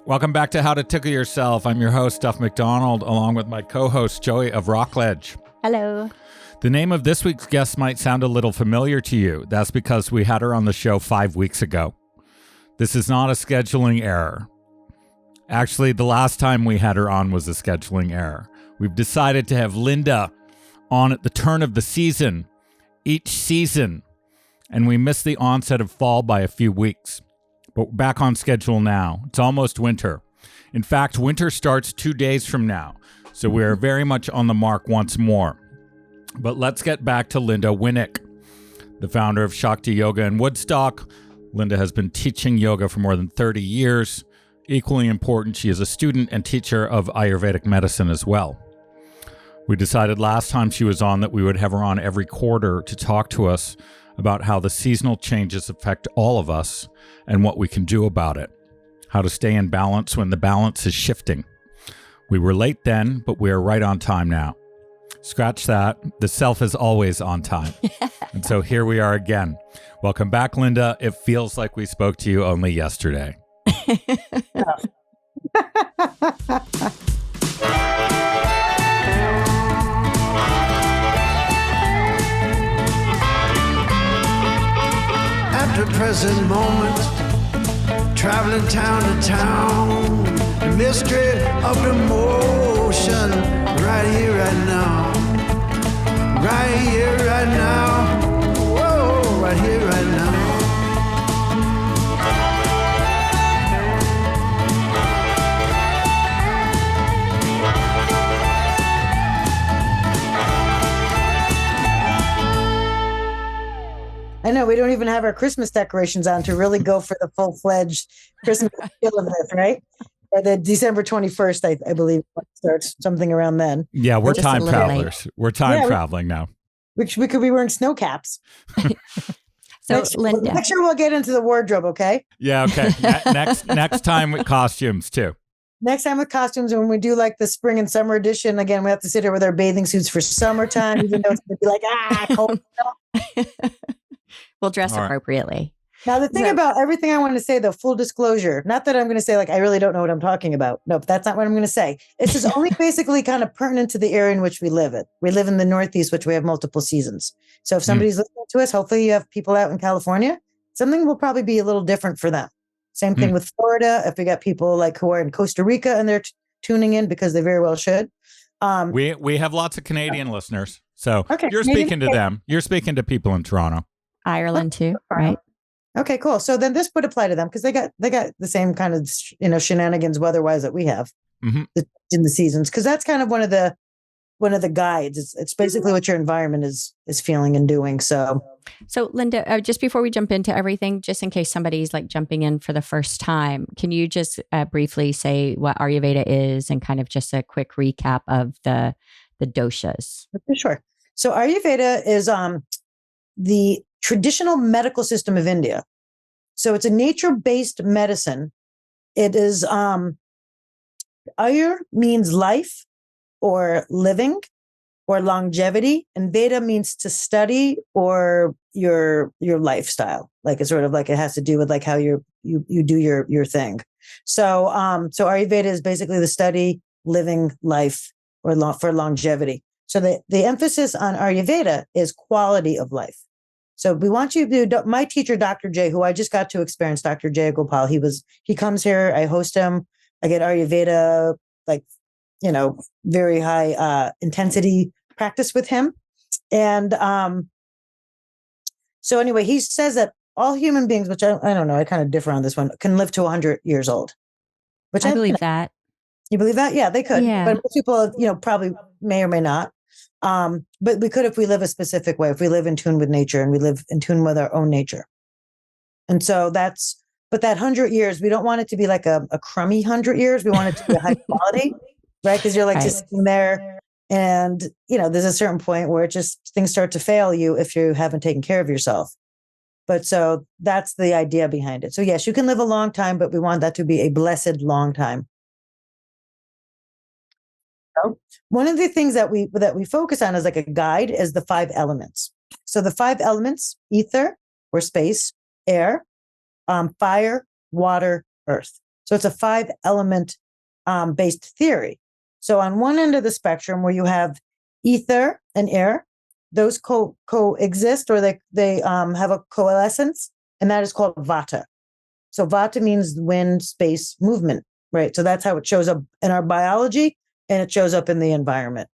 Welcome back to How to Tickle Yourself. I'm your host, Duff McDonald, along with my co-host, Joey of Rockledge. Hello. The name of this week's guest might sound a little familiar to you. That's because we had her on the show 5 weeks ago. This is not a scheduling error. Actually, the last time we had her on was a scheduling error. We've decided to have Linda on at the turn of the season, each season, and we missed the onset of fall by a few weeks. But we're back on schedule now. It's almost winter. In fact, winter starts 2 days from now, so we're very much on the mark once more. But let's get back to Linda Winnick, the founder of Shakti Yoga in Woodstock. Linda has been teaching yoga for more than 30 years. Equally important, she is a student and teacher of ayurvedic medicine as well. We decided last time she was on that we would have her on every quarter to talk to us about how the seasonal changes affect all of us and what we can do about it. How to stay in balance when the balance is shifting. We were late then, but we are right on time now. Scratch that. The self is always on time. And so here we are again. Welcome back, Linda. It feels like we spoke to you only yesterday. At the present moment, traveling town to town, the mystery of the motion, right here, right now, right here, right now, whoa, right here, right now. I know we don't even have our Christmas decorations on to really go for the full-fledged Christmas feel of this, right? Or the December 21st, I believe, starts something around then. Yeah, we're time travelers. We're traveling now. We could be wearing snow caps. So, Linda. Next year we'll get into the wardrobe, okay? Yeah, okay. Next time with costumes, too. Next time with costumes, when we do like the spring and summer edition, again, we have to sit here with our bathing suits for summertime, even though it's going to be like, cold. We'll dress appropriately. Now, the thing about everything I want to say, though, full disclosure, not that I'm going to say, like, I really don't know what I'm talking about. No, that's not what I'm going to say. This is only basically kind of pertinent to the area in which we live in. We live in the Northeast, which we have multiple seasons. So if somebody's listening to us, hopefully you have people out in California, something will probably be a little different for them. Same thing with Florida. If we got people like who are in Costa Rica and they're tuning in because they very well should. We have lots of Canadian listeners. So you're Canadian, speaking to them. You're speaking to people in Toronto. Ireland too, right? Okay, cool. So then this would apply to them because they got the same kind of shenanigans weather-wise that we have in the seasons. Because that's kind of one of the guides. It's basically what your environment is feeling and doing. So Linda, just before we jump into everything, just in case somebody's like jumping in for the first time, can you just briefly say what Ayurveda is and kind of just a quick recap of the doshas? Sure. So Ayurveda is the traditional medical system of India. So it's a nature-based medicine. It is Ayur means life or living or longevity, and Veda means to study or your lifestyle. Like it's sort of like it has to do with like how you do your thing. So Ayurveda is basically the study, living, life, or for longevity. So the emphasis on Ayurveda is quality of life. So we want you to do, my teacher, Dr. J, who I just got to experience, Dr. J Gopal, he comes here, I host him, I get Ayurveda, like, very high intensity practice with him. And so anyway, he says that all human beings, which I don't know, I kind of differ on this one, can live to 100 years old. Which I believe that. You believe that? Yeah, they could. Yeah. But most people, probably may or may not. But we could if we live a specific way, if we live in tune with nature and we live in tune with our own nature. And so but that 100 years, we don't want it to be like a crummy 100 years. We want it to be a high quality, right? Because you're like just sitting there and, there's a certain point where things start to fail you if you haven't taken care of yourself. But so that's the idea behind it. So yes, you can live a long time, but we want that to be a blessed long time. So one of the things that we focus on as like a guide is the 5 elements. So the 5 elements: ether or space, air, fire, water, earth. So it's a 5 element based theory. So on one end of the spectrum where you have ether and air, those coexist, or they have a coalescence, and that is called vata. So vata means wind, space, movement, right? So that's how it shows up in our biology, and it shows up in the environment.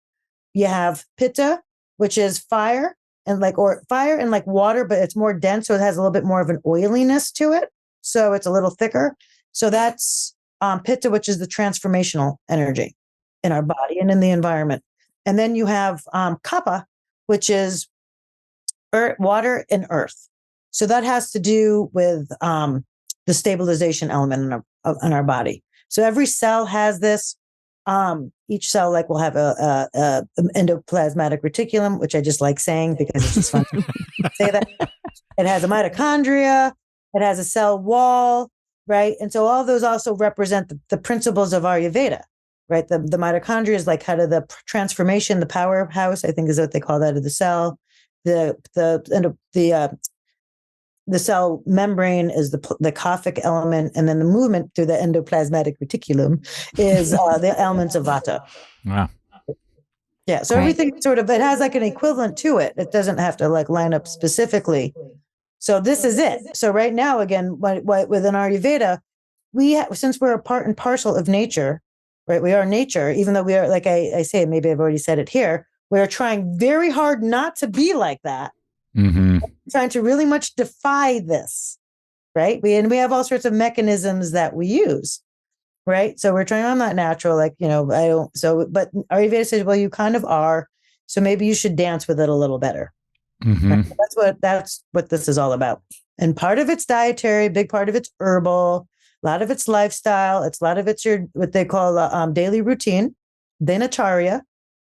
You have pitta, which is fire and like water, but it's more dense. So it has a little bit more of an oiliness to it. So it's a little thicker. So that's pitta, which is the transformational energy in our body and in the environment. And then you have kapha, which is water and earth. So that has to do with the stabilization element in our body. So every cell has this. Each cell will have a endoplasmatic reticulum, which I just like saying because it's just fun to say that. It has a mitochondria. It has a cell wall, right? And so all those also represent the principles of Ayurveda, right? The mitochondria is kind of the transformation, the powerhouse, I think is what they call that, of the cell. The cell membrane is the kaphic element, and then the movement through the endoplasmatic reticulum is the elements of vata. Wow. Yeah. So everything sort of, it has an equivalent to it. It doesn't have to line up specifically. So this is it. So right now, again, within Ayurveda, since we're a part and parcel of nature, right? We are nature, even though we are, like I say, maybe I've already said it here, we are trying very hard not to be like that. Mm-hmm. Trying to really much defy this, right? We have all sorts of mechanisms that we use, right? So we're trying, I'm not natural, I don't, but Ayurveda says, well, you kind of are, so maybe you should dance with it a little better. Mm-hmm. Right? That's what this is all about. And part of it's dietary, big part of it's herbal, a lot of it's lifestyle, a lot of it's what they call daily routine, dinacharya. I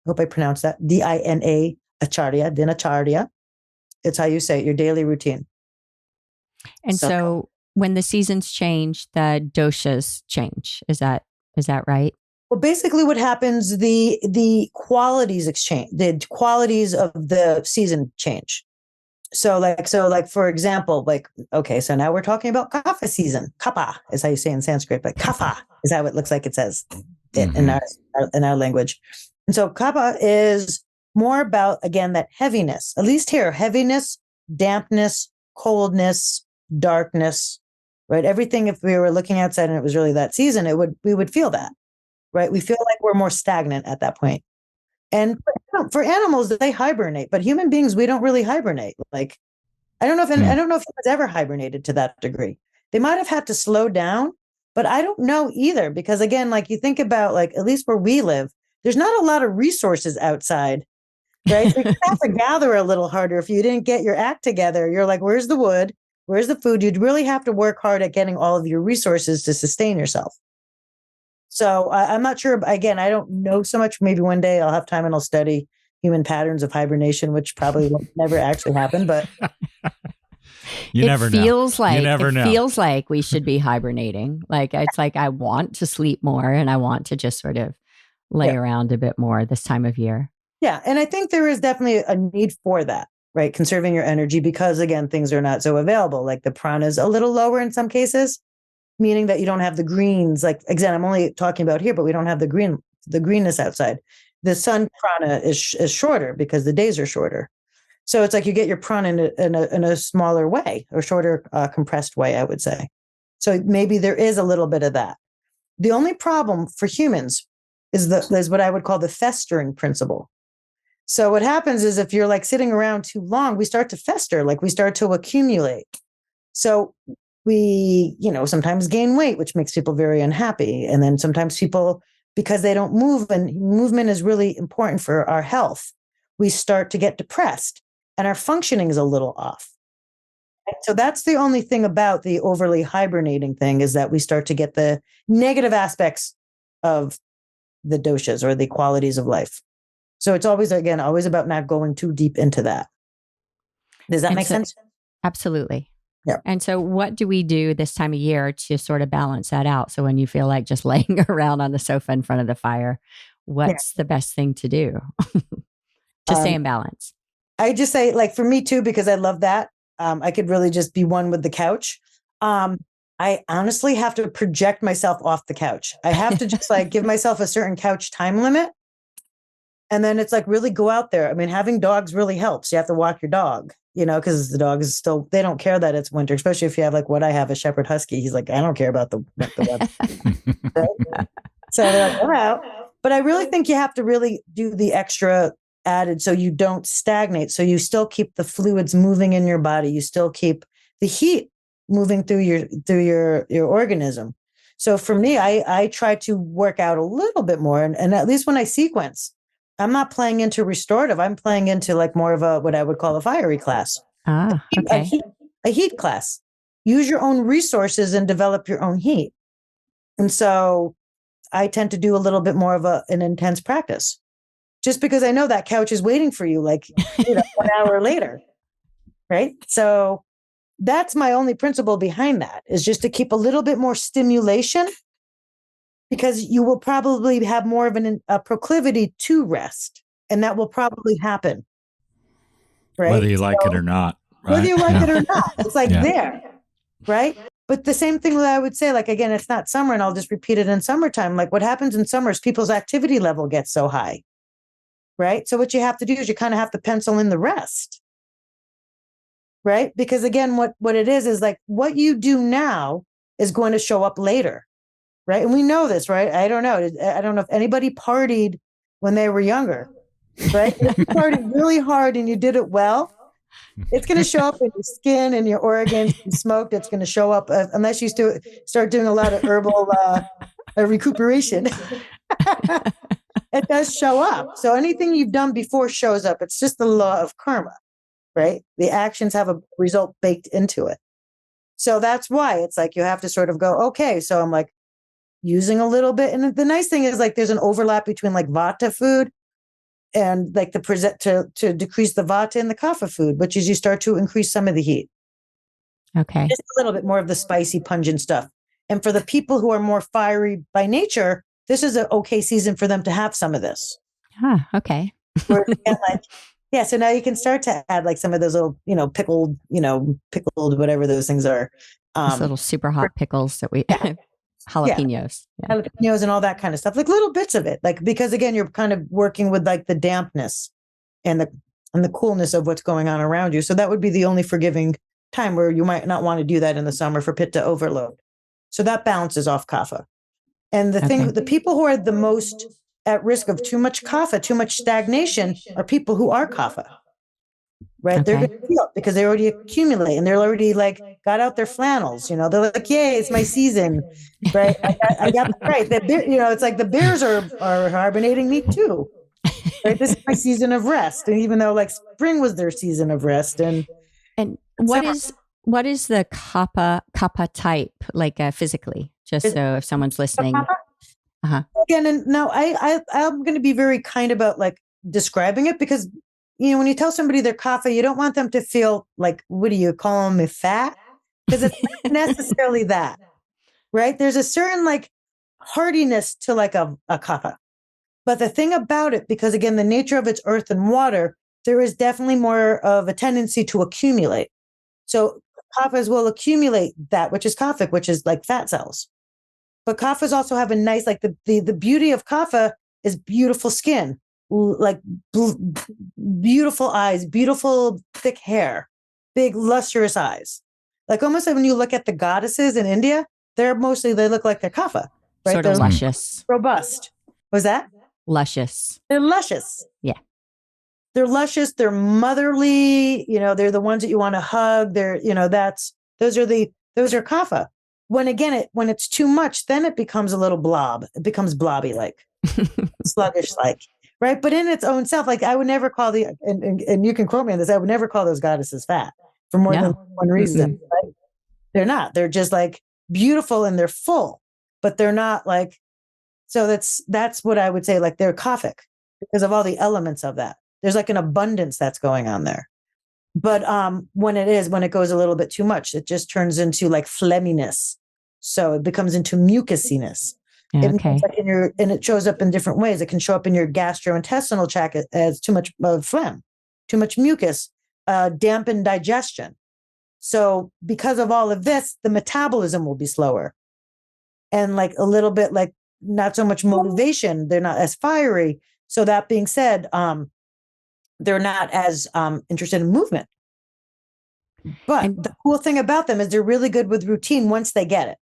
hope I pronounced that, D-I-N-A, acharya, dinacharya. It's how you say it, your daily routine. And so when the seasons change, the doshas change. Is that right? Well, basically what happens, the qualities exchange, the qualities of the season change. So for example, so now we're talking about kapha season. Kapha is how you say in Sanskrit, but kapha is how it looks like it says in our language. And so kapha is more about, again, that heaviness, at least here, heaviness, dampness, coldness, darkness, right? Everything, if we were looking outside and it was really that season, we would feel that, right? We feel like we're more stagnant at that point. And for animals, they hibernate, but human beings, we don't really hibernate. I don't know if humans ever hibernated to that degree. They might have had to slow down, but I don't know either, because again, you think about, at least where we live, there's not a lot of resources outside. Right? So you have to gather a little harder. If you didn't get your act together, you're like, where's the wood? Where's the food? You'd really have to work hard at getting all of your resources to sustain yourself. So I'm not sure. Again, I don't know so much. Maybe one day I'll have time and I'll study human patterns of hibernation, which probably will never actually happen. But you never know. It feels like we should be hibernating. It's like I want to sleep more and I want to just sort of lay around a bit more this time of year. Yeah. And I think there is definitely a need for that, right? Conserving your energy, because again, things are not so available. The prana is a little lower in some cases, meaning that you don't have the greens. Again, I'm only talking about here, but we don't have the greenness outside. The sun prana is shorter because the days are shorter. So it's you get your prana in a smaller way, or shorter compressed way, I would say. So maybe there is a little bit of that. The only problem for humans is what I would call the festering principle. So what happens is, if you're sitting around too long, we start to fester, we start to accumulate. So we, sometimes gain weight, which makes people very unhappy. And then sometimes people, because they don't move, and movement is really important for our health, we start to get depressed and our functioning is a little off. And so that's the only thing about the overly hibernating thing, is that we start to get the negative aspects of the doshas, or the qualities of life. So it's always about not going too deep into that. Does that make sense? Absolutely. Yeah. And so what do we do this time of year to sort of balance that out? So when you feel like just laying around on the sofa in front of the fire, what's the best thing to do to stay in balance? I just say, for me too, because I love that. I could really just be one with the couch. I honestly have to project myself off the couch. I have to just like give myself a certain couch time limit. And then it's like really go out there. I mean, having dogs really helps. You have to walk your dog, because the dog is still, they don't care that it's winter, especially if you have like what I have, a shepherd husky. He's like, I don't care about the weather. Right? So they're like, I'm out. But I really think you have to really do the extra added so you don't stagnate. So you still keep the fluids moving in your body. You still keep the heat moving through your organism. So for me, I try to work out a little bit more. And at least when I sequence, I'm not playing into restorative. I'm playing into like more of what I would call a fiery class. Okay. A heat class. Use your own resources and develop your own heat. And so I tend to do a little bit more of an intense practice. Just because I know that couch is waiting for you, like 1 hour later. Right. So that's my only principle behind that, is just to keep a little bit more stimulation, because you will probably have more of a proclivity to rest, and that will probably happen. Right. Whether you like it or not. Right? Whether you like it or not, it's like there. Right. But the same thing that I would say, like, again, it's not summer, and I'll just repeat it in summertime. Like what happens in summer is people's activity level gets so high. Right. So what you have to do is you kind of have to pencil in the rest. Right. Because again, what it is like what you do now is going to show up later. Right. And we know this, right? I don't know if anybody partied when they were younger. Right. If you partied really hard and you did it well, it's going to show up in your skin and your organs. You smoked, it's going to show up unless you start doing a lot of herbal recuperation. It does show up. So anything you've done before shows up. It's just the law of karma, right? The actions have a result baked into it. So that's why it's like you have to sort of go, okay, so I'm like using a little bit. And the nice thing is like there's an overlap between like vata food and like to decrease the vata in the kapha food, which is you start to increase some of the heat. Okay. Just a little bit more of the spicy, pungent stuff. And for the people who are more fiery by nature, this is an okay season for them to have some of this. Okay. So now you can start to add like some of those little, pickled, whatever those things are. Those little super hot pickles that we, jalapenos. Yeah. Jalapenos and all that kind of stuff, like little bits of it. Like, because again, you're kind of working with like the dampness and the coolness of what's going on around you. So that would be the only forgiving time where you might not want to do that in the summer for pitta overload. So that balances off kapha. And the people who are the most at risk of too much kapha, too much stagnation, are people who are kapha, right? They're going to feel it because they already accumulate and they're already like got out their flannels, they're like, yay, it's my season, right? I got right. It's like the bears are hibernating me too, right? This is my season of rest. And even though like spring was their season of rest. And what is the kapha type, like physically, just so if someone's listening? Again, and now I'm going to be very kind about like describing it, because when you tell somebody they're kapha, you don't want them to feel like, what do you call them, fat? Because it's not necessarily that, right? There's a certain like hardiness to like a kapha. But the thing about it, because again, the nature of its earth and water, there is definitely more of a tendency to accumulate. So kaphas will accumulate that which is kaphic, which is like fat cells. But kaphas also have a nice, like the beauty of kapha is beautiful skin, like beautiful eyes, beautiful thick hair, big lustrous eyes. Like almost like when you look at the goddesses in India, they look like they're kapha. Right? Sort of luscious. Robust. Was that? Luscious. They're luscious. Yeah. They're luscious. They're motherly. They're the ones that you want to hug. They're, those are kapha. When it's too much, then it becomes a little blob. It becomes blobby like, sluggish like, right? But in its own self, like I would never call and you can quote me on this, I would never call those goddesses fat for more than one reason. Right? They're not. They're just like beautiful and they're full, but they're not like. So that's what I would say. Like they're kaphic because of all the elements of that. There's like an abundance that's going on there. But when it goes a little bit too much, it just turns into like phlegminess. So it becomes into mucusiness. Okay. And it shows up in different ways. It can show up in your gastrointestinal tract as too much phlegm, too much mucus, dampened digestion. So because of all of this, the metabolism will be slower and like a little bit like not so much motivation. They're not as fiery. So that being said, they're not as interested in movement. But the cool thing about them is they're really good with routine once they get it.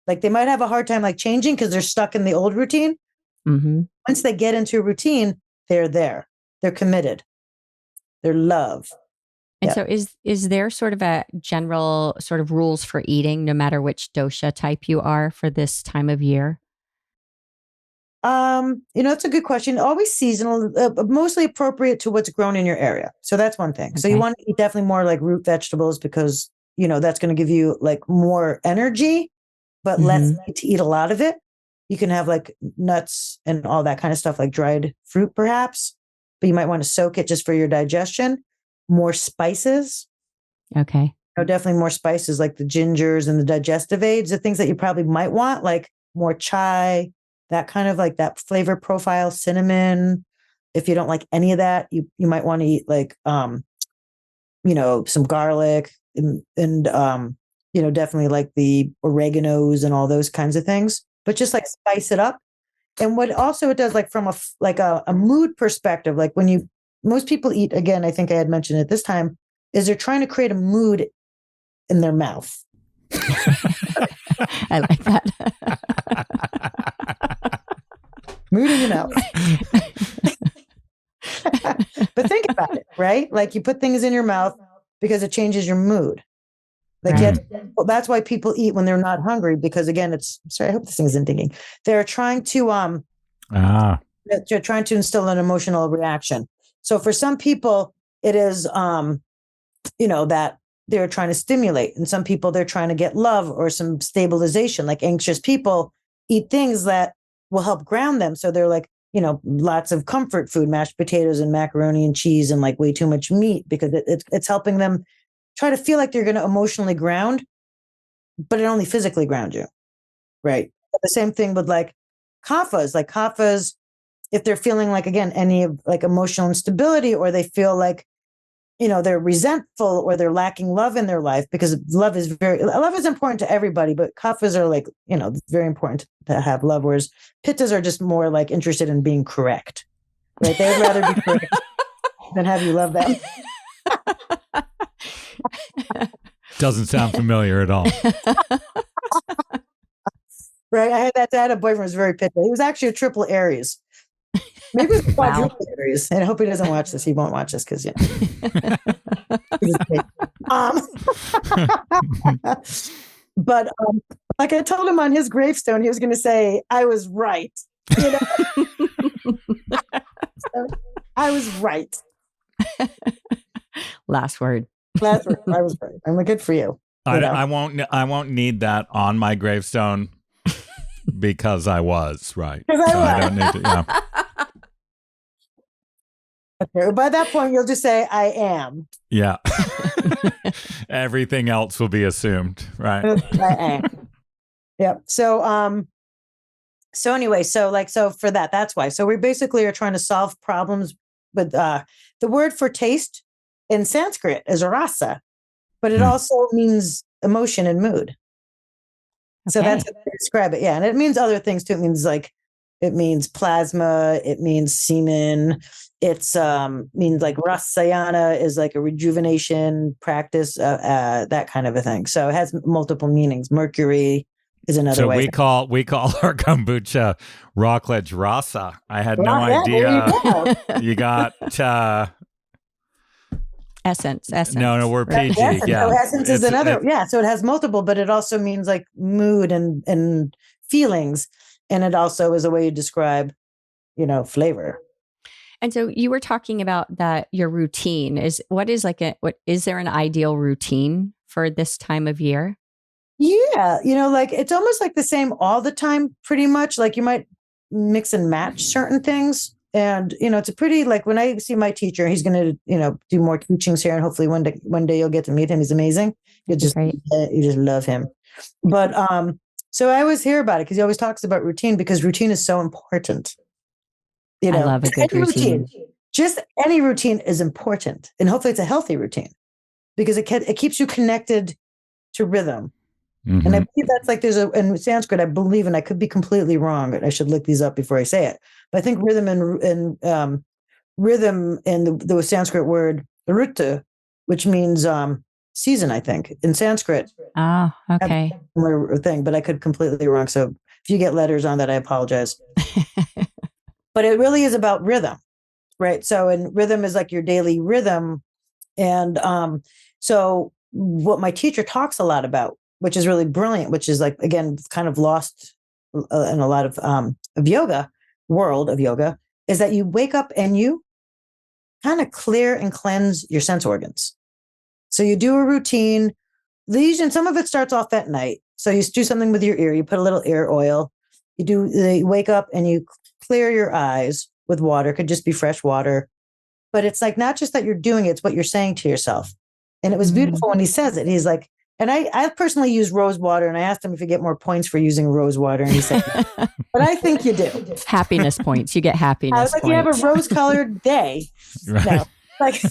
Like they might have a hard time like changing because they're stuck in the old routine. Mm-hmm. Once they get into a routine, they're there. They're committed. They're love. And so is there sort of a general sort of rules for eating, no matter which dosha type you are for this time of year? It's a good question. Always seasonal, mostly appropriate to what's grown in your area. So that's one thing. Okay. So you want to eat definitely more like root vegetables because, that's going to give you like more energy, but less need to eat a lot of it. You can have like nuts and all that kind of stuff, like dried fruit perhaps, but you might want to soak it just for your digestion. More spices. Okay. Definitely more spices like the gingers and the digestive aids, the things that you probably might want, like more chai, that kind of like that flavor profile, cinnamon. If you don't like any of that, you might want to eat like, some garlic and definitely like the oreganos and all those kinds of things, but just like spice it up. And what also it does like from a mood perspective, like when most people eat, again, I think I had mentioned it this time, is they're trying to create a mood in their mouth. I like that. Mood in your mouth. But think about it, right? Like you put things in your mouth because it changes your mood. Like that's why people eat when they're not hungry, because again, I hope this thing isn't dinging. They're trying to they're trying to instill an emotional reaction. So for some people, it is that they're trying to stimulate, and some people they're trying to get love or some stabilization. Like anxious people eat things that will help ground them. So they're like, lots of comfort food, mashed potatoes and macaroni and cheese and like way too much meat, because it's helping them try to feel like they're going to emotionally ground, but it only physically ground you. Right. The same thing with like kaphas, if they're feeling like, again, any of like emotional instability, or they feel like, they're resentful or they're lacking love in their life, because love is important to everybody, but kaphas are like, very important to have love. Whereas pittas are just more like interested in being correct, right? They'd rather be correct than have you love them. Doesn't sound familiar at all. Right. I had a boyfriend who was very pitta. He was actually a triple Aries. Maybe it's quadruple Aries. And I hope he doesn't watch this. He won't watch this because but like I told him on his gravestone, he was going to say, "I was right." So, I was right. Last word. I was right. I'm like, good for you. I won't need that on my gravestone because I was right. I don't need to. Yeah. Okay. By that point, you'll just say, "I am." Yeah. Everything else will be assumed, right? I am. Yep. So anyway, so for that's why. So we basically are trying to solve problems with the word for taste in Sanskrit is rasa, but it also means emotion and mood. So that's how they describe it. Yeah. And it means other things too. It means plasma. It means semen. It's means like rasayana is like a rejuvenation practice, that kind of a thing. So it has multiple meanings. Mercury is another way. So we call our kombucha Rockledge Rasa. I had no idea. You got Essence. No, we're PG. Essence. Yeah. So essence is another. So it has multiple, but it also means like mood and feelings. And it also is a way to describe, flavor. And so you were talking about that your routine is is there an ideal routine for this time of year? Yeah. Like it's almost like the same all the time, pretty much. Like you might mix and match certain things. And, it's a pretty, like when I see my teacher, he's going to, do more teachings here. And hopefully one day you'll get to meet him. He's amazing. You just love him. But, so I always hear about it because he always talks about routine, because routine is so important. I love a good routine. Just any routine is important. And hopefully it's a healthy routine. because it keeps you connected to rhythm. Mhm. And I believe that's like in Sanskrit, I believe, and I could be completely wrong, and I should look these up before I say it. But I think rhythm and rhythm and the Sanskrit word ritu, which means season, I think, in Sanskrit. Oh, okay. Similar thing, but I could completely wrong. So if you get letters on that, I apologize. But it really is about rhythm, right? So, and rhythm is like your daily rhythm. And so what my teacher talks a lot about, which is really brilliant, which is like, again, kind of lost in a lot of yoga, world of yoga, is that you wake up and you kind of clear and cleanse your sense organs. So you do a routine. And some of it starts off at night. So you do something with your ear. You put a little ear oil. You wake up and you clear your eyes with water. It could just be fresh water. But it's like not just that you're doing it, it's what you're saying to yourself. And it was beautiful when he says it. He's like, and I personally use rose water, and I asked him if you get more points for using rose water. And he said, but I think you do. Happiness points. You get happiness I was like, points. you have a rose-colored day. Right. No. Like,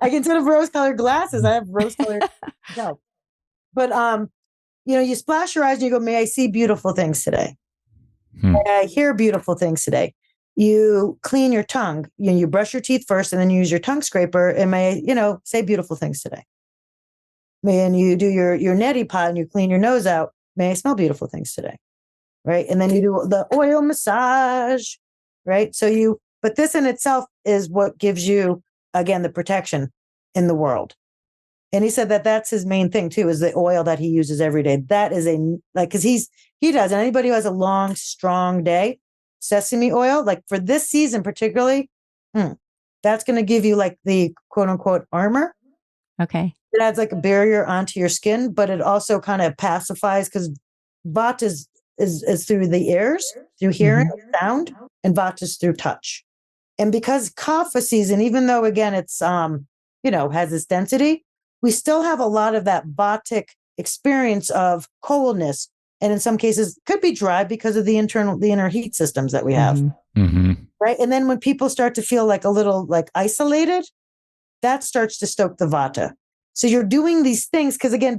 like instead of rose-colored glasses, I have rose-colored. No. But, you splash your eyes and you go, may I see beautiful things today? May I hear beautiful things today? You clean your tongue. You brush your teeth first and then you use your tongue scraper and may, say beautiful things today. And you do your neti pot and you clean your nose out. May I smell beautiful things today? Right. And then you do the oil massage. Right. But this in itself is what gives you, again, the protection in the world. And he said that that's his main thing too, is the oil that he uses every day. That is because he does. And anybody who has a long, strong day, sesame oil, like for this season particularly, that's going to give you like the quote unquote armor. Okay. It adds like a barrier onto your skin, but it also kind of pacifies because Vata is through the ears, through hearing, sound, and Vata is through touch. And because Kapha season, even though again it's has this density, we still have a lot of that Vatic experience of coldness, and in some cases could be dry because of the inner heat systems that we have. Right. And then when people start to feel like a little like isolated, that starts to stoke the Vata. So you're doing these things because again,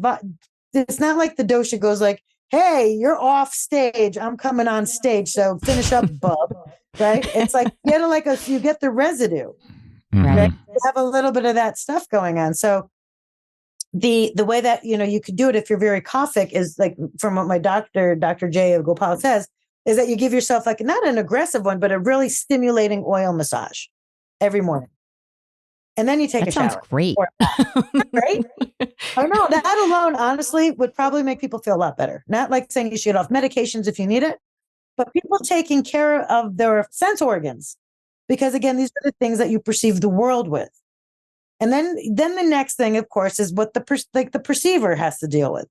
it's not like the dosha goes like, hey, you're off stage. I'm coming on stage. So finish up, bub. Right. It's like, you get the residue. Right. You have a little bit of that stuff going on. So the way that, you could do it if you're very kaphic is like from what my Dr. J. Gopal says, is that you give yourself like not an aggressive one, but a really stimulating oil massage every morning. And then you take a shower. That sounds great. Right? I know that alone, honestly, would probably make people feel a lot better. Not like saying you should get off medications if you need it, but people taking care of their sense organs. Because again, these are the things that you perceive the world with. And then the next thing, of course, is what the perceiver has to deal with.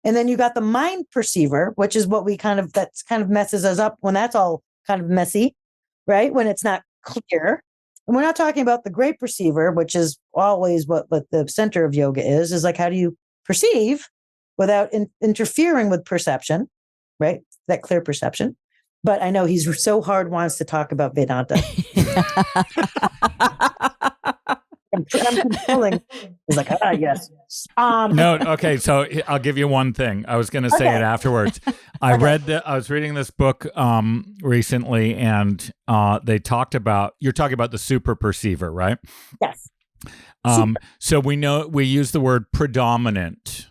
And then you got the mind perceiver, which is what that's kind of messes us up when that's all kind of messy, right? When it's not clear. And we're not talking about the great perceiver, which is always what the center of yoga is like, how do you perceive without interfering with perception, right? That clear perception. But I know he's so hard wants to talk about Vedanta. I'm controlling. He's like, yes. No, okay. So I'll give you one thing. I was going to say it afterwards. I was reading this book recently, and they talked about. You're talking about the super perceiver, right? Yes. So we use the word predominant,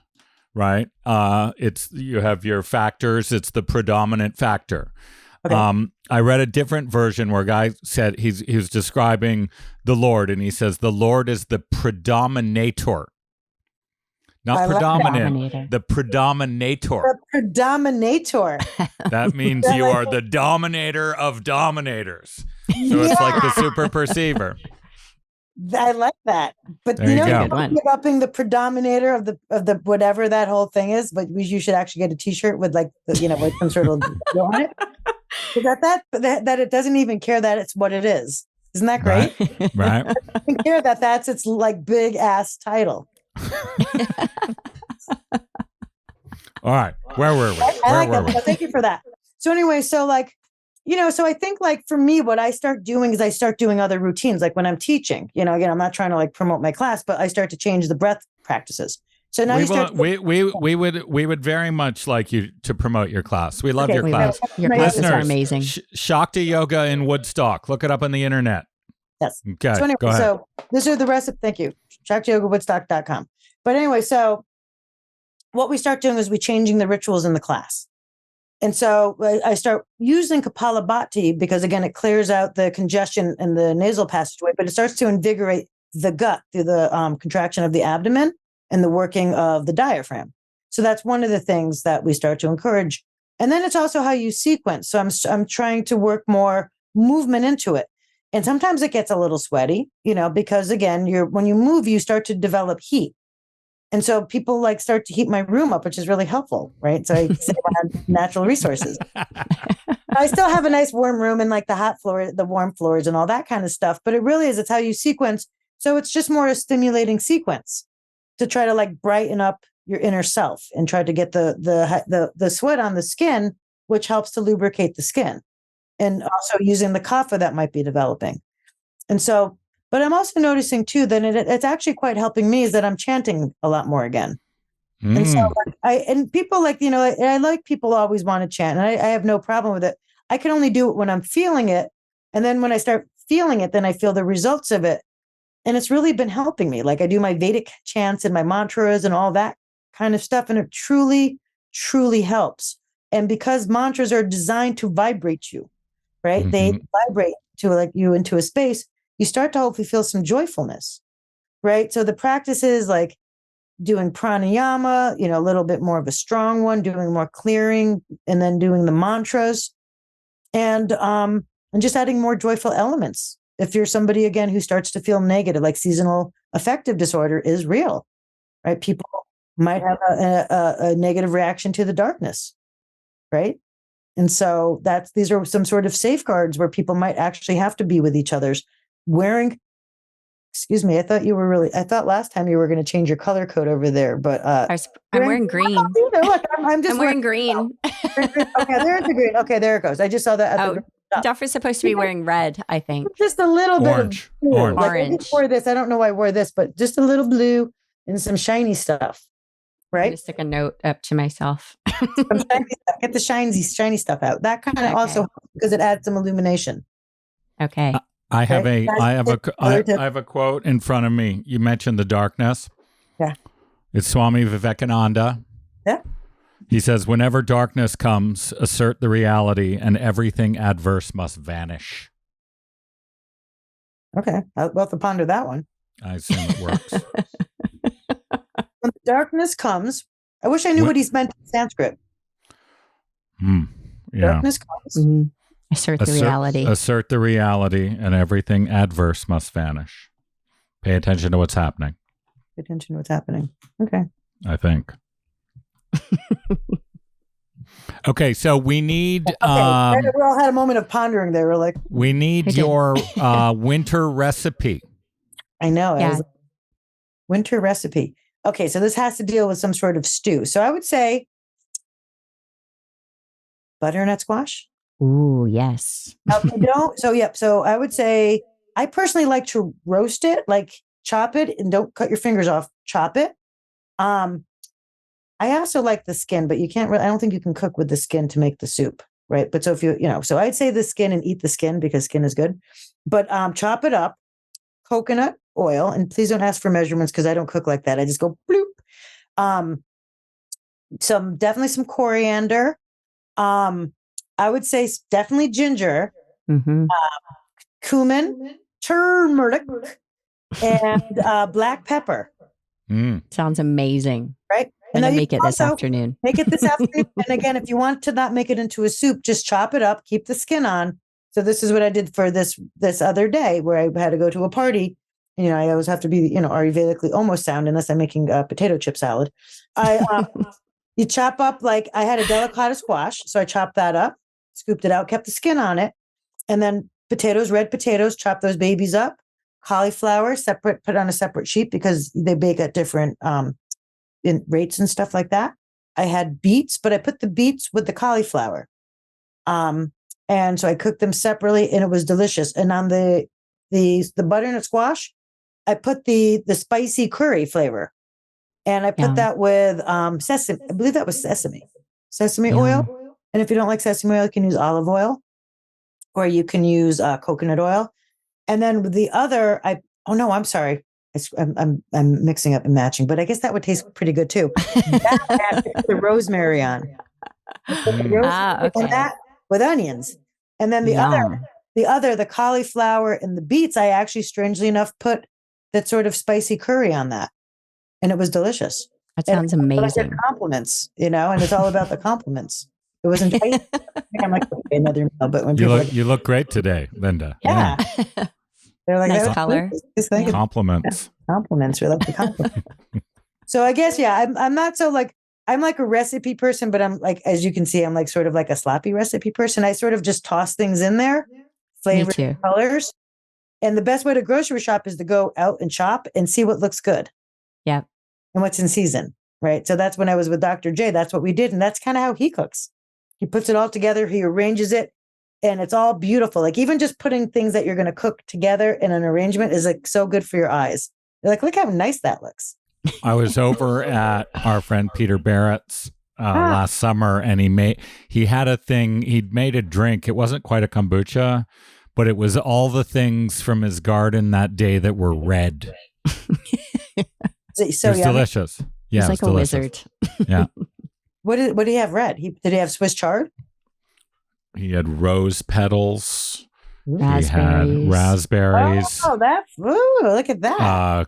right? You have your factors. It's the predominant factor. Okay. I read a different version where a guy said he was describing the Lord, and he says the Lord is the predominator. Not predominant, the predominator. The predominator. That means you are the dominator of dominators. So it's like the super perceiver. I like that. But you're upping the predominator of the whatever that whole thing is, but you should actually get a t-shirt with like some sort of on it. That it doesn't even care that it's what it is. Isn't that great? Right. It doesn't care that that's its like big ass title. All right. Where were we? I like that. Thank you for that. So anyway, so like So I think like for me, what I start doing is I start doing other routines. Like when I'm teaching, again, I'm not trying to like promote my class, but I start to change the breath practices. So now we would very much like you to promote your class. We love your class. Your classes are amazing. Shakti Yoga in Woodstock. Look it up on the internet. Yes. Okay. So anyway, go ahead. These are the recipe. Thank you. ShaktiYogaWoodstock.com. But anyway, so what we start doing is we changing the rituals in the class. And so I start using Kapalabhati because, again, it clears out the congestion in the nasal passageway, but it starts to invigorate the gut through the contraction of the abdomen and the working of the diaphragm. So that's one of the things that we start to encourage. And then it's also how you sequence. So I'm trying to work more movement into it. And sometimes it gets a little sweaty, because, again, when you move, you start to develop heat. And so people like start to heat my room up, which is really helpful, right? So I save on natural resources. I still have a nice warm room and like the warm floors and all that kind of stuff. But it's how you sequence. So it's just more a stimulating sequence to try to like brighten up your inner self and try to get the sweat on the skin, which helps to lubricate the skin. And also using the kapha that might be developing. And so, but I'm also noticing too that it's actually quite helping me is that I'm chanting a lot more again. And so people like, I like people always want to chant, and I have no problem with it. I can only do it when I'm feeling it. And then when I start feeling it, then I feel the results of it. And it's really been helping me. Like I do my Vedic chants and my mantras and all that kind of stuff. And it truly, truly helps. And because mantras are designed to vibrate you, right? Mm-hmm. They vibrate to like you into a space. You start to hopefully feel some joyfulness, right? So the practices like doing pranayama, a little bit more of a strong one, doing more clearing, and then doing the mantras, and just adding more joyful elements. If you're somebody, again, who starts to feel negative, like seasonal affective disorder is real, right? People might have a negative reaction to the darkness, right? And so these are some sort of safeguards where people might actually have to be with each other's wearing. Excuse me. I thought last time you were going to change your color code over there, but I'm wearing green. I'm wearing green. Okay, there's the green. Okay, there it goes. I just saw that. Duff is supposed to be wearing red, I think. Just a little bit of blue. Orange. Like, I didn't wear this. I don't know why I wore this, but just a little blue and some shiny stuff. Right? I'm going to stick a note up to myself. Get the shiny stuff out. That kind of also, because it adds some illumination. Okay. I have a quote in front of me. You mentioned the darkness. Yeah. It's Swami Vivekananda. Yeah. He says, whenever darkness comes, assert the reality and everything adverse must vanish. Okay. I'll have to ponder that one. I assume it works. When darkness comes, I wish I knew what he's meant in Sanskrit. Yeah. Darkness comes. Mm-hmm. Assert the reality. Assert the reality and everything adverse must vanish. Pay attention to what's happening. Pay attention to what's happening. Okay. I think. Okay, so we need... we all had a moment of pondering there. We're like... We need your winter recipe. I know. Yeah. Winter recipe. Okay, so this has to deal with some sort of stew. So I would say butternut squash. Ooh, yes. So I would say I personally like to roast it, like chop it, and don't cut your fingers off. Chop it. I also like the skin, but you can't really, I don't think you can cook with the skin to make the soup, right? But so if so I'd say the skin and eat the skin because skin is good. But chop it up, coconut oil, and please don't ask for measurements because I don't cook like that. I just go bloop. Definitely some coriander. I would say definitely ginger, cumin, turmeric, and black pepper. Sounds amazing. Right? I'm going to make it this afternoon. Make it this afternoon. And again, if you want to not make it into a soup, just chop it up, keep the skin on. So this is what I did for this other day where I had to go to a party. I always have to be, ayurvedically almost sound unless I'm making a potato chip salad. You chop up, like I had a delicata squash. So I chopped that up, scooped it out, kept the skin on it. And then red potatoes, chop those babies up. Cauliflower, put on a separate sheet because they bake at different in rates and stuff like that. I had beets, but I put the beets with the cauliflower. And so I cooked them separately and it was delicious. And on the butternut squash, I put the spicy curry flavor. And I put Yum. that with sesame. I believe that was sesame Yum. oil. And if you don't like sesame oil, you can use olive oil or you can use coconut oil. And then with the other, I'm sorry. I'm mixing up and matching, but I guess that would taste pretty good too. That I put the rosemary on. Okay. On that with onions. And then the Yum. the cauliflower and the beets, I actually strangely enough put that sort of spicy curry on that. And it was delicious. That sounds amazing. Compliments, and it's all about the compliments. It wasn't. I'm like, okay, another meal, but when you look great today, Linda. Yeah. They're like, nice color. Compliments. Compliments. We like the compliments. So I guess, I'm not so like, I'm like a recipe person, but I'm like, as you can see, I'm like sort of like a sloppy recipe person. I sort of just toss things in there, flavors, colors. And the best way to grocery shop is to go out and shop and see what looks good. Yeah. And what's in season. Right. So that's when I was with Dr. J. That's what we did. And that's kind of how he cooks. He puts it all together. He arranges it. And it's all beautiful. Like even just putting things that you're going to cook together in an arrangement is like so good for your eyes. You're like, look how nice that looks. I was over at our friend Peter Barrett's last summer, and he had a thing. He'd made a drink. It wasn't quite a kombucha, but it was all the things from his garden that day that were red. So it was delicious. Yeah, he's like a wizard. Yeah. What did he have red? Did he have Swiss chard? He had rose petals. Raspberries. He had raspberries. Look at that.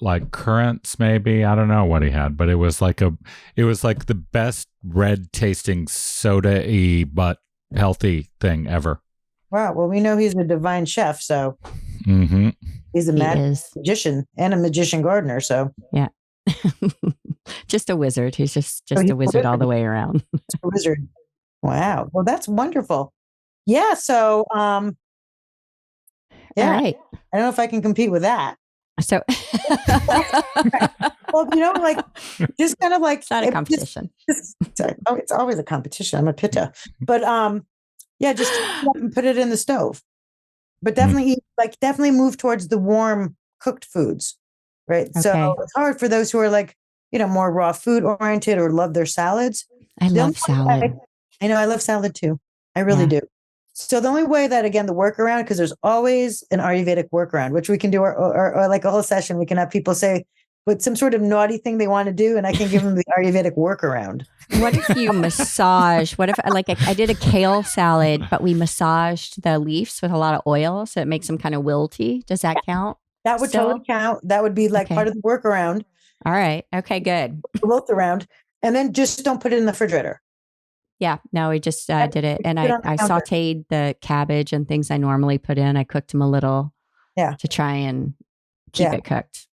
Like currants, maybe. I don't know what he had, but it was like the best red tasting soda-y but healthy thing ever. Wow. Well, we know he's a divine chef, so he's a magician and a magician gardener. So yeah, just a wizard. He's just a wizard all the way around. A wizard. Wow. Well, that's wonderful. Yeah. So, all right. I don't know if I can compete with that. So, well, like just kind of like it's not a competition. It's always a competition. I'm a pitta, but just put it in the stove. But definitely, definitely move towards the warm cooked foods, right? Okay. So it's hard for those who are like more raw food oriented or love their salads. I love salad. I know I love salad too. I really do. So the only way that, again, the workaround, because there's always an Ayurvedic workaround, which we can do or like a whole session. We can have people say, but some sort of naughty thing they want to do, and I can give them the Ayurvedic workaround. What if you massage? What if I did a kale salad, but we massaged the leaves with a lot of oil, so it makes them kind of wilty? Does that count? That would totally count. That would be like part of the workaround. All right. Okay, good. Both around. And then just don't put it in the refrigerator. Yeah, no, we just did it. And I sauteed the cabbage and things I normally put in. I cooked them a little to try and keep it cooked.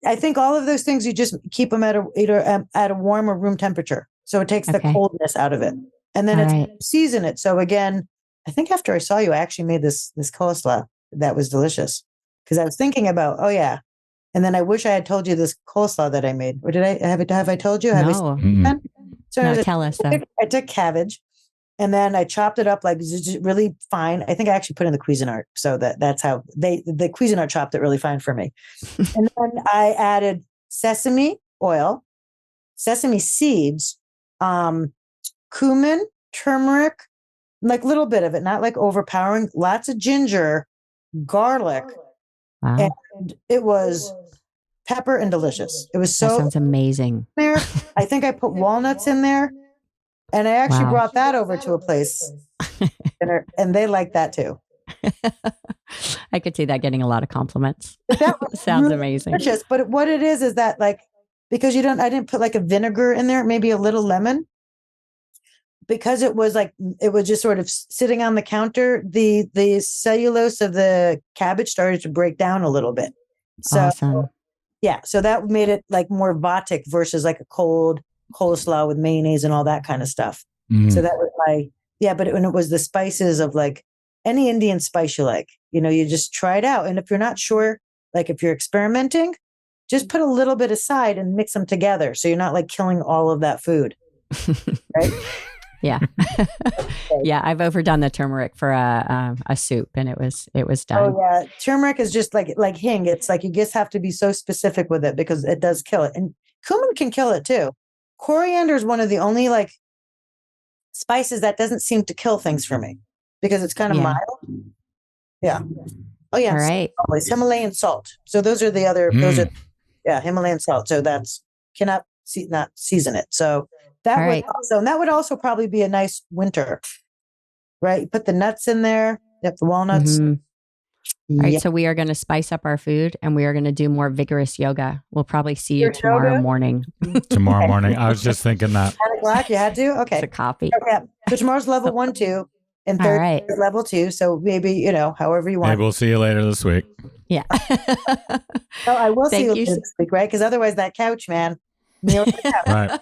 I think all of those things, you just keep them at a warm or room temperature. So it takes the coldness out of it. And then season it. So again, I think after I saw you, I actually made this coleslaw that was delicious because I was thinking about, and then I wish I had told you this coleslaw that I made. Or have I told you? No. So tell us. I took cabbage and then I chopped it up like really fine. I think I actually put in the Cuisinart. So that's how the Cuisinart chopped it really fine for me. And then I added sesame oil, sesame seeds, cumin, turmeric, like a little bit of it, not like overpowering, lots of ginger, garlic. Wow. And it was pepper and delicious. It was so that sounds amazing. There, I think I put walnuts in there, and I actually brought that over to a place, and they like that too. I could see that getting a lot of compliments. That sounds really amazing. Delicious. But what it is that like because I didn't put like a vinegar in there, maybe a little lemon, because it was just sort of sitting on the counter. The cellulose of the cabbage started to break down a little bit. So. Awesome. Yeah, so that made it like more Vatic versus like a cold coleslaw with mayonnaise and all that kind of stuff. So that was when it was the spices of like any Indian spice you like, you just try it out. And if you're not sure, like if you're experimenting, just put a little bit aside and mix them together. So you're not like killing all of that food. Right? Yeah. Yeah. I've overdone the turmeric for a soup, and it was done. Oh yeah, turmeric is just like hing. It's like you just have to be so specific with it because it does kill it, and cumin can kill it too. Coriander is one of the only like spices that doesn't seem to kill things for me because it's kind of mild. Yeah. Oh yeah. All right. Always Himalayan salt. So those are the other. Those are Himalayan salt. So that's cannot not season it. So that would also probably be a nice winter, right? You put the nuts in there. You have the walnuts. All right. So we are going to spice up our food, and we are going to do more vigorous yoga. We'll probably see you tomorrow morning. Tomorrow morning. I was just thinking that. 10 o'clock, you had to? Okay. It's a coffee. Okay. So tomorrow's level 1, 2, and Thursday is level 2. So maybe, however you want. Maybe we'll see you later this week. Yeah. Oh, I will see you later this week, right? Because otherwise that couch, man. Right.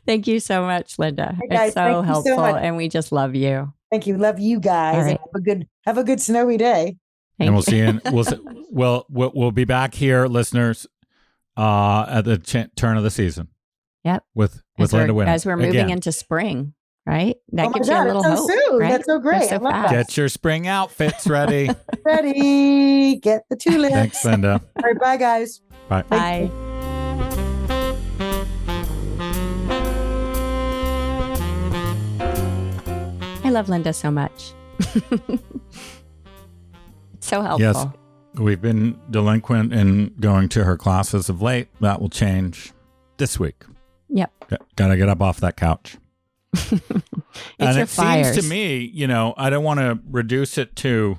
Thank you so much, Linda. Hey guys, it's so helpful, and we just love you. Thank you. Love you guys. Right. And have a good snowy day. Thank and we'll see you. We'll be back here, listeners, at the turn of the season. Yep. With Linda Winnick. As we're moving into spring, right? That gives you a little so hope. Soon. Right? That's so great. So I love fast. that. Get your spring outfits ready. Ready. Get the tulips. Thanks, Linda. All right. Bye, guys. Bye. Bye. I love Linda so much. It's so helpful. Yes, we've been delinquent in going to her classes of late. That will change this week. Yep. Got to get up off that couch. And it fires. seems to me, I don't want to reduce it to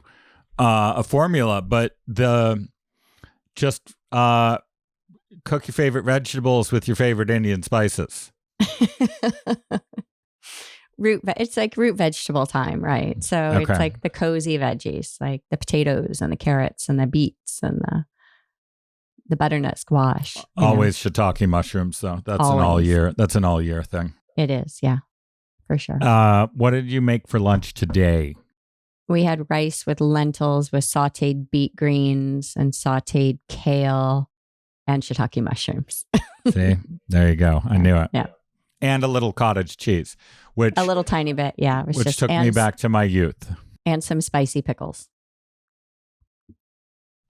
a formula, but cook your favorite vegetables with your favorite Indian spices. It's like root vegetable time, right? So It's like the cozy veggies, like the potatoes and the carrots and the beets and the butternut squash. Always shiitake mushrooms, though. That's an all year thing. It is, yeah, for sure. What did you make for lunch today? We had rice with lentils with sautéed beet greens and sautéed kale and shiitake mushrooms. See, there you go. I knew it. Yeah. And a little cottage cheese, which a little tiny bit, yeah. It was which took me back to my youth. And some spicy pickles.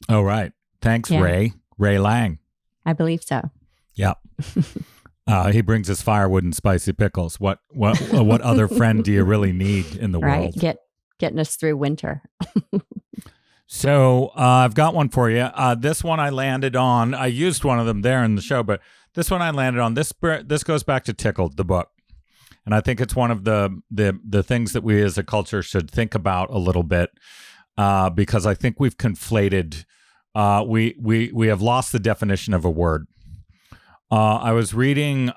Oh, right. Thanks, Ray. Ray Lang. I believe so. Yep. He brings us firewood and spicy pickles. What other friend do you really need in the world? Right. Getting us through winter. So I've got one for you. This one I landed on. I used one of them there in the show, but this one I landed on. This goes back to Tickle, the book. And I think it's one of the things that we as a culture should think about a little bit, because I think we've conflated. We have lost the definition of a word. I was reading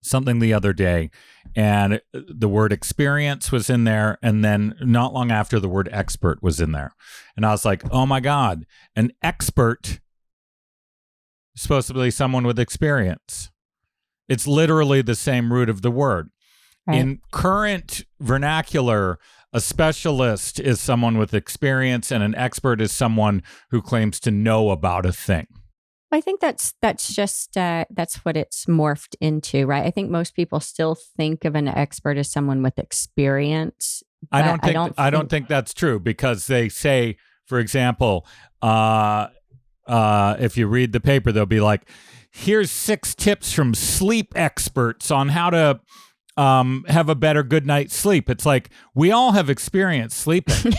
something the other day, and the word experience was in there, and then not long after, the word expert was in there. And I was like, oh my God, an expert is supposed to be someone with experience. It's literally the same root of the word. Right. In current vernacular, a specialist is someone with experience, and an expert is someone who claims to know about a thing. I think that's just that's what it's morphed into, right? I think most people still think of an expert as someone with experience. I don't think that's true, because they say, for example, if you read the paper, they'll be like, "Here's 6 tips from sleep experts on how to have a better good night's sleep." It's like, we all have experience sleeping.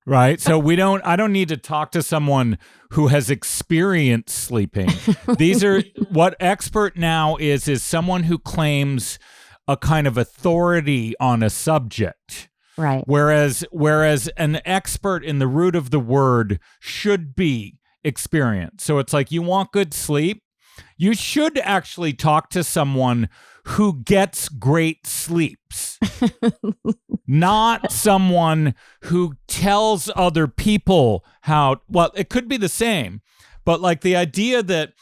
Right. So I don't need to talk to someone who has experienced sleeping. These are what expert now is someone who claims a kind of authority on a subject. Right. Whereas an expert in the root of the word should be experience. So it's like, you want good sleep, you should actually talk to someone who gets great sleeps, not someone who tells other people how. Well, it could be the same, but like the idea that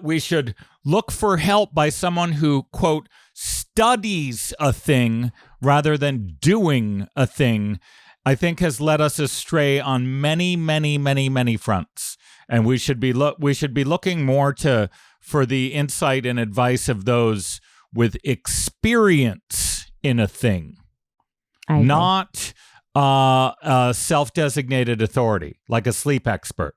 we should look for help by someone who, quote, studies a thing rather than doing a thing, I think has led us astray on many, many, many, many fronts. And we should be looking more for the insight and advice of those with experience in a thing, I agree. not a self-designated authority like a sleep expert.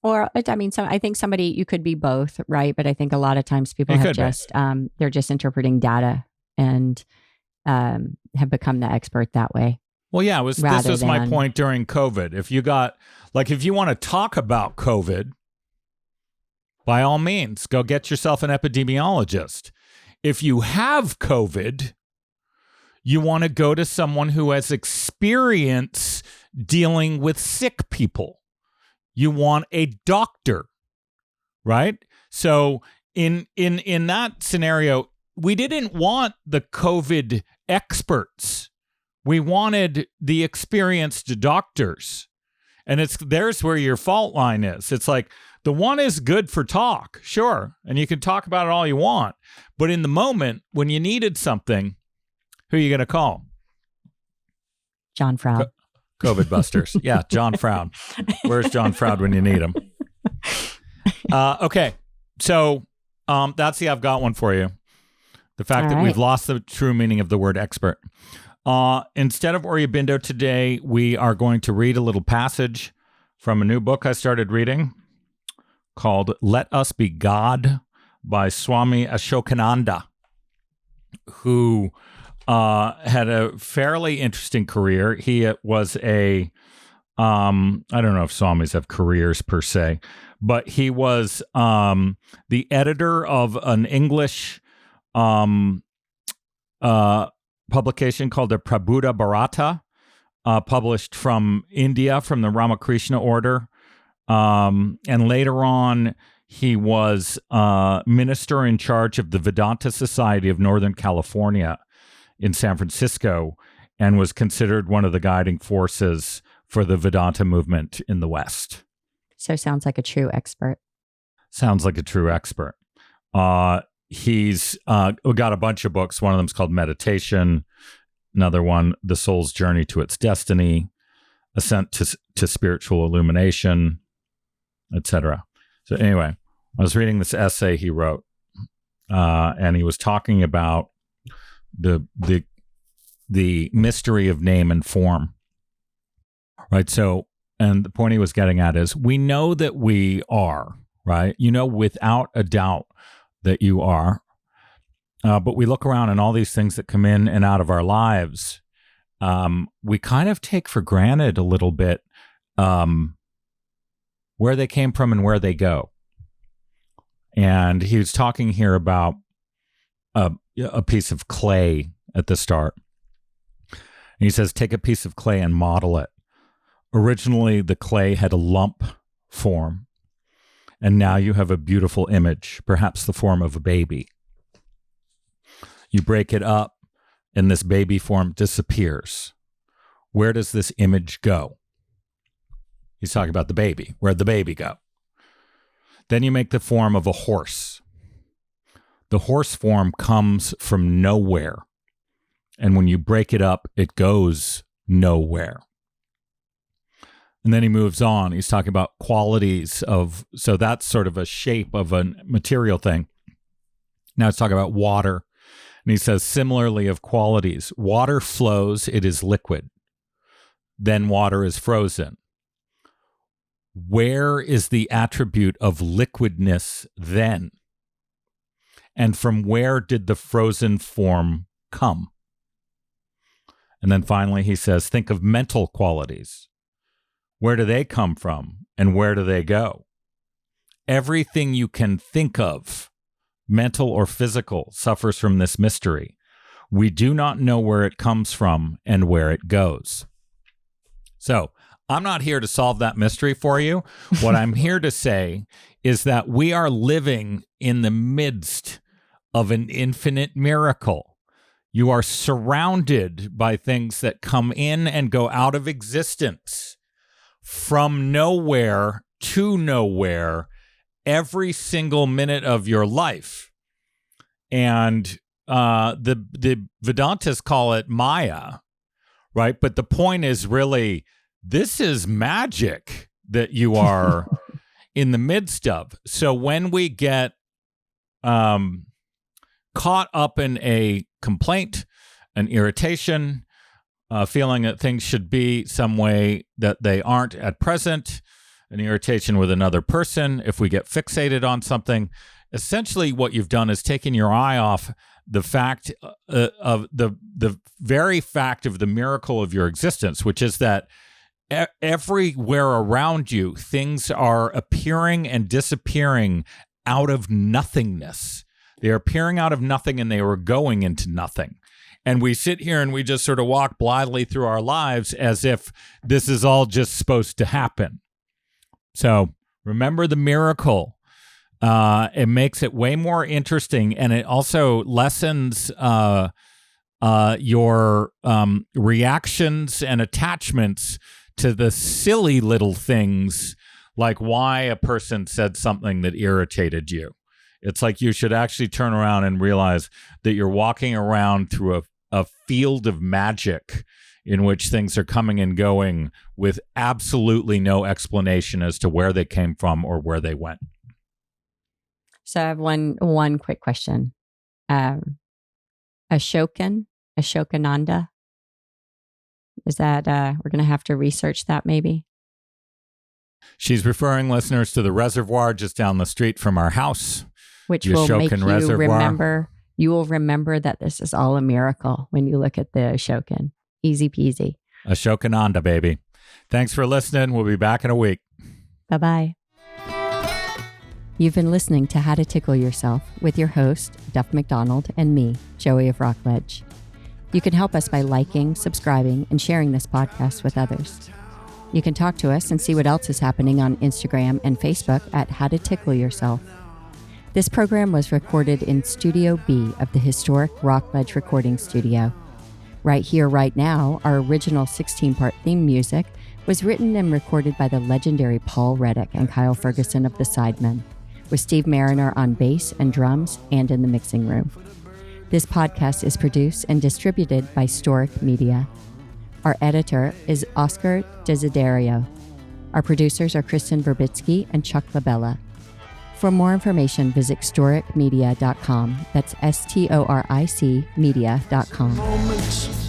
Or, I mean, I think somebody, you could be both, right? But I think a lot of times people It have could be. just, they're just interpreting data and have become the expert that way. Well, yeah, this Rather was my than- point during COVID. If you want to talk about COVID, by all means, go get yourself an epidemiologist. If you have COVID, you want to go to someone who has experience dealing with sick people. You want a doctor, right? So in that scenario, we didn't want the COVID experts. We wanted the experienced doctors. And there's where your fault line is. It's like, the one is good for talk, sure, and you can talk about it all you want. But in the moment, when you needed something, who are you going to call? John Froud. COVID busters. Yeah, John Froud. Where's John Froud when you need him? Okay, so that's the I've got one for you. The fact that we've lost the true meaning of the word expert. Instead of Aurobindo today, we are going to read a little passage from a new book I started reading called Let Us Be God by Swami Ashokananda, who had a fairly interesting career. He was I don't know if swamis have careers per se, but he was the editor of an English publication called the Prabhuda Bharata, published from India, from the Ramakrishna order. And later on, he was minister in charge of the Vedanta Society of Northern California in San Francisco, and was considered one of the guiding forces for the Vedanta movement in the West. So sounds like a true expert. Sounds like a true expert. He's got a bunch of books. One of them is called Meditation. Another one, The Soul's Journey to Its Destiny, Ascent to Spiritual Illumination, etc. So anyway, I was reading this essay he wrote, and he was talking about the mystery of name and form. Right. So, and the point he was getting at is, we know that we are, right? You know, without a doubt that you are. But we look around and all these things that come in and out of our lives, we kind of take for granted a little bit where they came from and where they go. And he was talking here about a piece of clay at the start. And he says, take a piece of clay and model it. Originally, the clay had a lump form, and now you have a beautiful image, perhaps the form of a baby. You break it up, and this baby form disappears. Where does this image go? He's talking about the baby. Where'd the baby go? Then you make the form of a horse. The horse form comes from nowhere. And when you break it up, it goes nowhere. And then he moves on. He's talking about qualities of, so that's sort of a shape of a material thing. Now he's talking about water. And he says, similarly of qualities, water flows, it is liquid. Then water is frozen. Where is the attribute of liquidness then? And from where did the frozen form come? And then finally he says, think of mental qualities. Where do they come from and where do they go? Everything you can think of, mental or physical, suffers from this mystery. We do not know where it comes from and where it goes. So I'm not here to solve that mystery for you. What I'm here to say is that we are living in the midst of an infinite miracle. You are surrounded by things that come in and go out of existence from nowhere to nowhere every single minute of your life. And the Vedantas call it Maya, right? But the point is really, this is magic that you are in the midst of. So when we get caught caught up in a complaint, an irritation, feeling that things should be some way that they aren't at present, an irritation with another person, if we get fixated on something, essentially what you've done is taken your eye off the fact of the very fact of the miracle of your existence, which is that everywhere around you, things are appearing and disappearing out of nothingness. They're appearing out of nothing and they were going into nothing. And we sit here and we just sort of walk blithely through our lives as if this is all just supposed to happen. So remember the miracle. It makes it way more interesting, and it also lessens your reactions and attachments to the silly little things, like why a person said something that irritated you. It's like you should actually turn around and realize that you're walking around through a field of magic in which things are coming and going with absolutely no explanation as to where they came from or where they went. So I have one quick question. Ashokananda. Is that we're going to have to research that maybe? She's referring listeners to the reservoir just down the street from our house. Which the will make Ashokan you reservoir. remember. You will remember that this is all a miracle when you look at the Ashokan. Easy peasy. Ashokananda, baby. Thanks for listening. We'll be back in a week. Bye-bye. You've been listening to How to Tickle Yourself with your host, Duff McDonald, and me, Joey of Rockledge. You can help us by liking, subscribing, and sharing this podcast with others. You can talk to us and see what else is happening on Instagram and Facebook at How to Tickle Yourself. This program was recorded in Studio B of the historic Rockledge Recording Studio. Right Here, Right Now, our original 16-part theme music, was written and recorded by the legendary Paul Reddick and Kyle Ferguson of the Sidemen, with Steve Mariner on bass and drums and in the mixing room. This podcast is produced and distributed by Storic Media. Our editor is Oscar Desiderio. Our producers are Kristen Verbitsky and Chuck Labella. For more information, visit storicmedia.com. That's STORIC media.com. Moments